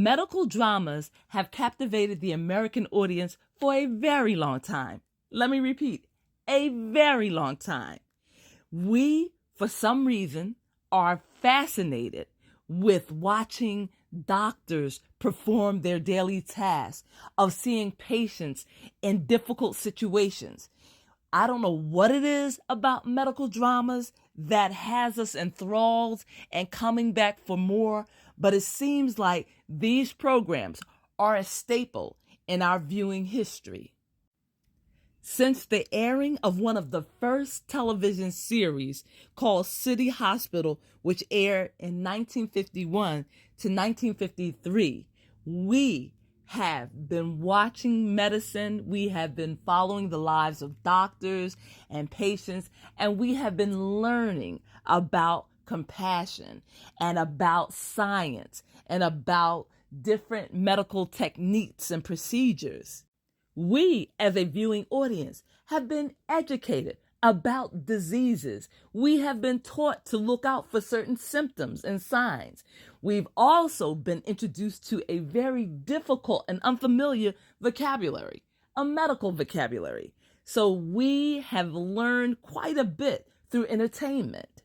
Medical dramas have captivated the American audience for a very long time. Let me repeat, a very long time. We, for some reason, are fascinated with watching doctors perform their daily tasks of seeing patients in difficult situations. I don't know what it is about medical dramas that has us enthralled and coming back for more, but it seems like these programs are a staple in our viewing history. Since the airing of one of the first television series called City Hospital, which aired in 1951 to 1953, we have been watching medicine, we have been following the lives of doctors and patients, and we have been learning about compassion and about science and about different medical techniques and procedures. We, as a viewing audience, have been educated about diseases. We have been taught to look out for certain symptoms and signs. We've also been introduced to a very difficult and unfamiliar vocabulary, a medical vocabulary. So we have learned quite a bit through entertainment.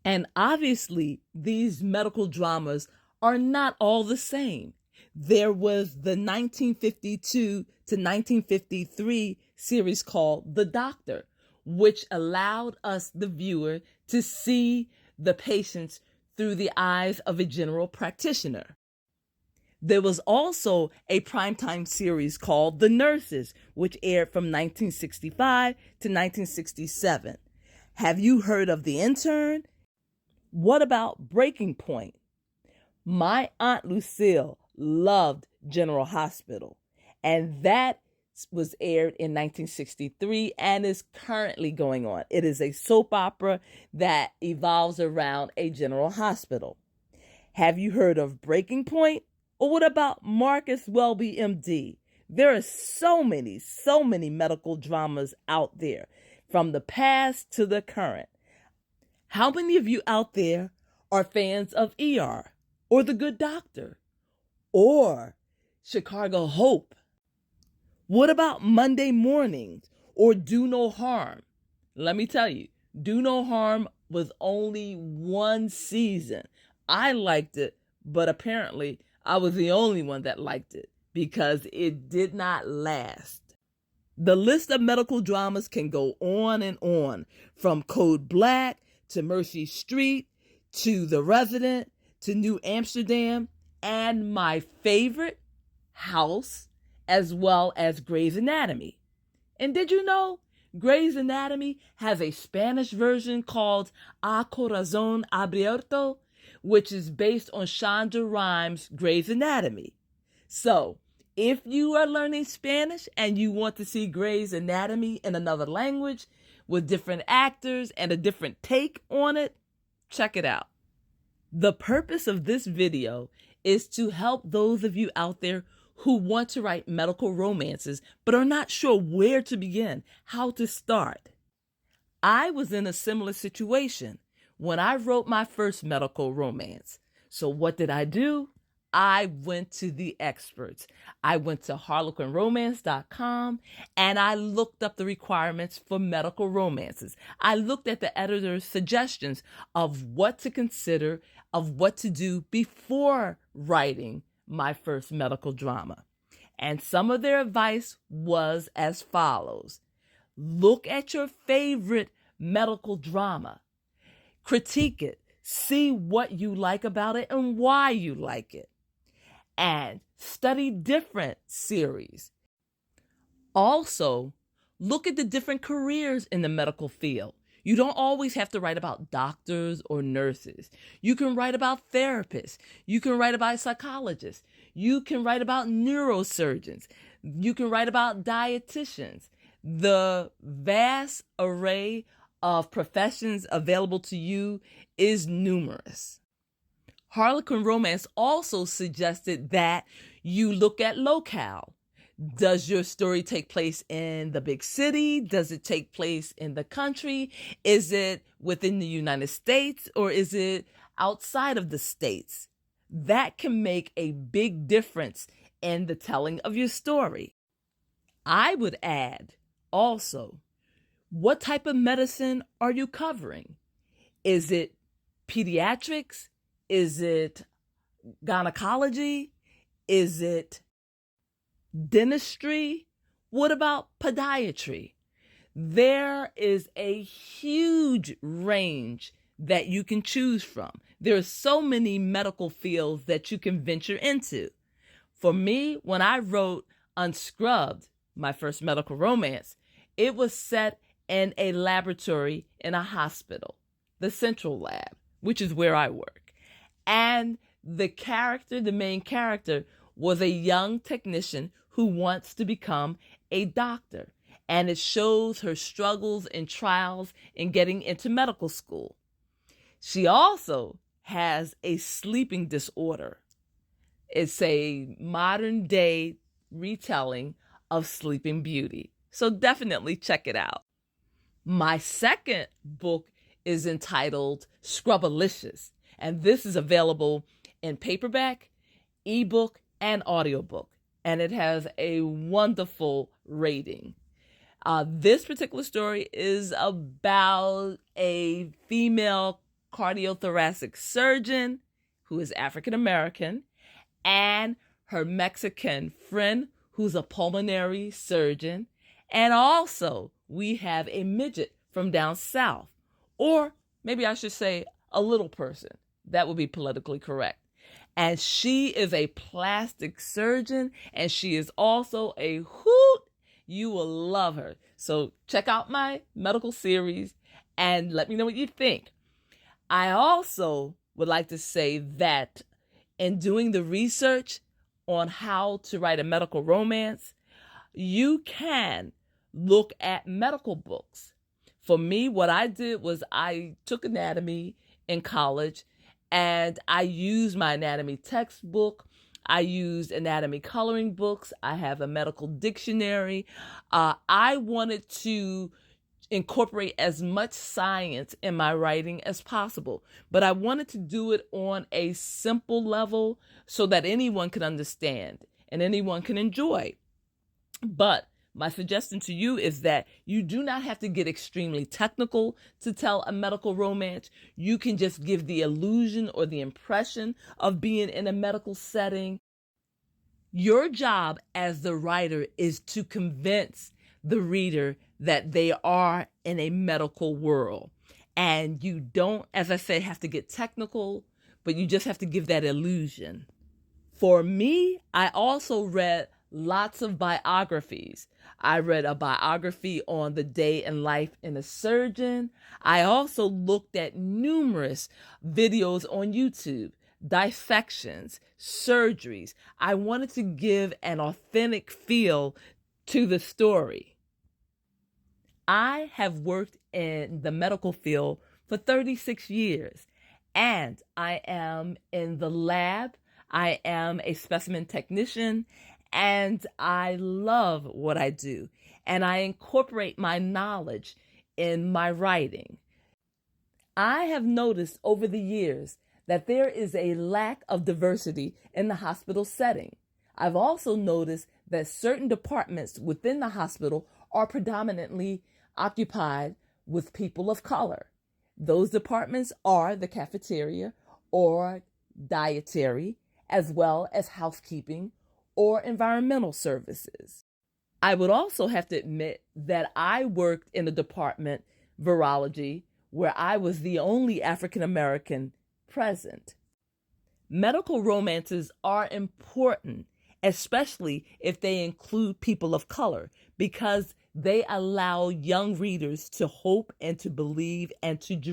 And obviously, these medical dramas are not all the same. There was the 1952 to 1953 series called The Doctor, which allowed us, the viewer, to see the patients through the eyes of a general practitioner. There was also a primetime series called The Nurses, which aired from 1965 to 1967. Have you heard of The Intern? What about Breaking Point? My Aunt Lucille loved General Hospital, and that was aired in 1963 and is currently going on. It is a soap opera that evolves around a general hospital. Have you heard of Breaking Point? Or what about Marcus Welby, MD? There are so many medical dramas out there, from the past to the current. How many of you out there are fans of ER, or The Good Doctor, or Chicago Hope? What about Monday Mornings or Do No Harm? Let me tell you, Do No Harm was only one season. I liked it, but apparently I was the only one that liked it because it did not last. The list of medical dramas can go on and on, from Code Black to Mercy Street to The Resident to New Amsterdam, and my favorite, House, as well as Grey's Anatomy. And did you know Grey's Anatomy has a Spanish version called A Corazón Abierto, which is based on Shonda Rhimes' Grey's Anatomy. So, if you are learning Spanish and you want to see Grey's Anatomy in another language with different actors and a different take on it, check it out. The purpose of this video is to help those of you out there who want to write medical romances but are not sure where to begin, how to start. I was in a similar situation when I wrote my first medical romance. So what did I do? I went to the experts. I went to harlequinromance.com and I looked up the requirements for medical romances. I looked at the editor's suggestions of what to consider, of what to do before writing my first medical drama. And some of their advice was as follows. Look at your favorite medical drama. Critique it. See what you like about it and why you like it. And study different series. Also, look at the different careers in the medical field. You don't always have to write about doctors or nurses. You can write about therapists. You can write about psychologists. You can write about neurosurgeons. You can write about dietitians. The vast array of professions available to you is numerous. Harlequin Romance also suggested that you look at locale. Does your story take place in the big city? Does it take place in the country? Is it within the United States or is it outside of the states? that can make a big difference in the telling of your story. I would add also, what type of medicine are you covering? Is it pediatrics? Is it gynecology? Is it dentistry? What about podiatry? There is a huge range that you can choose from. There are so many medical fields that you can venture into. For me, when I wrote Unscrubbed, my first medical romance, it was set in a laboratory in a hospital, the central lab, which is where I work. And the main character, was a young technician who wants to become a doctor. And it shows her struggles and trials in getting into medical school. She also has a sleeping disorder. It's a modern day retelling of Sleeping Beauty. So definitely check it out. My second book is entitled Scrubbalicious, and this is available in paperback, ebook, and audiobook, and it has a wonderful rating. This particular story is about a female cardiothoracic surgeon who is African American and her Mexican friend who's a pulmonary surgeon. And also we have a midget from down south, or maybe I should say a little person. That would be politically correct. And she is a plastic surgeon, and she is also a hoot. You will love her. So check out my medical series and let me know what you think. I also would like to say that in doing the research on how to write a medical romance, you can look at medical books. For me, what I did was I took anatomy in college, and I used my anatomy textbook. I used anatomy coloring books. I have a medical dictionary. I wanted to incorporate as much science in my writing as possible, but I wanted to do it on a simple level so that anyone can understand and anyone can enjoy. But my suggestion to you is that you do not have to get extremely technical to tell a medical romance. You can just give the illusion or the impression of being in a medical setting. Your job as the writer is to convince the reader that they are in a medical world. And you don't, as I say, have to get technical, but you just have to give that illusion. For me, I also read lots of biographies. I read a biography on the day in life in a surgeon. I also looked at numerous videos on YouTube, dissections, surgeries. I wanted to give an authentic feel to the story. I have worked in the medical field for 36 years, and I am in the lab. I am a specimen technician, and I love what I do, and I incorporate my knowledge in my writing. I have noticed over the years that there is a lack of diversity in the hospital setting. I've also noticed that certain departments within the hospital are predominantly occupied with people of color. Those departments are the cafeteria or dietary, as well as housekeeping or environmental services. I would also have to admit that I worked in the department, virology, where I was the only African American present. Medical romances are important, especially if they include people of color, because they allow young readers to hope and to believe and to dream.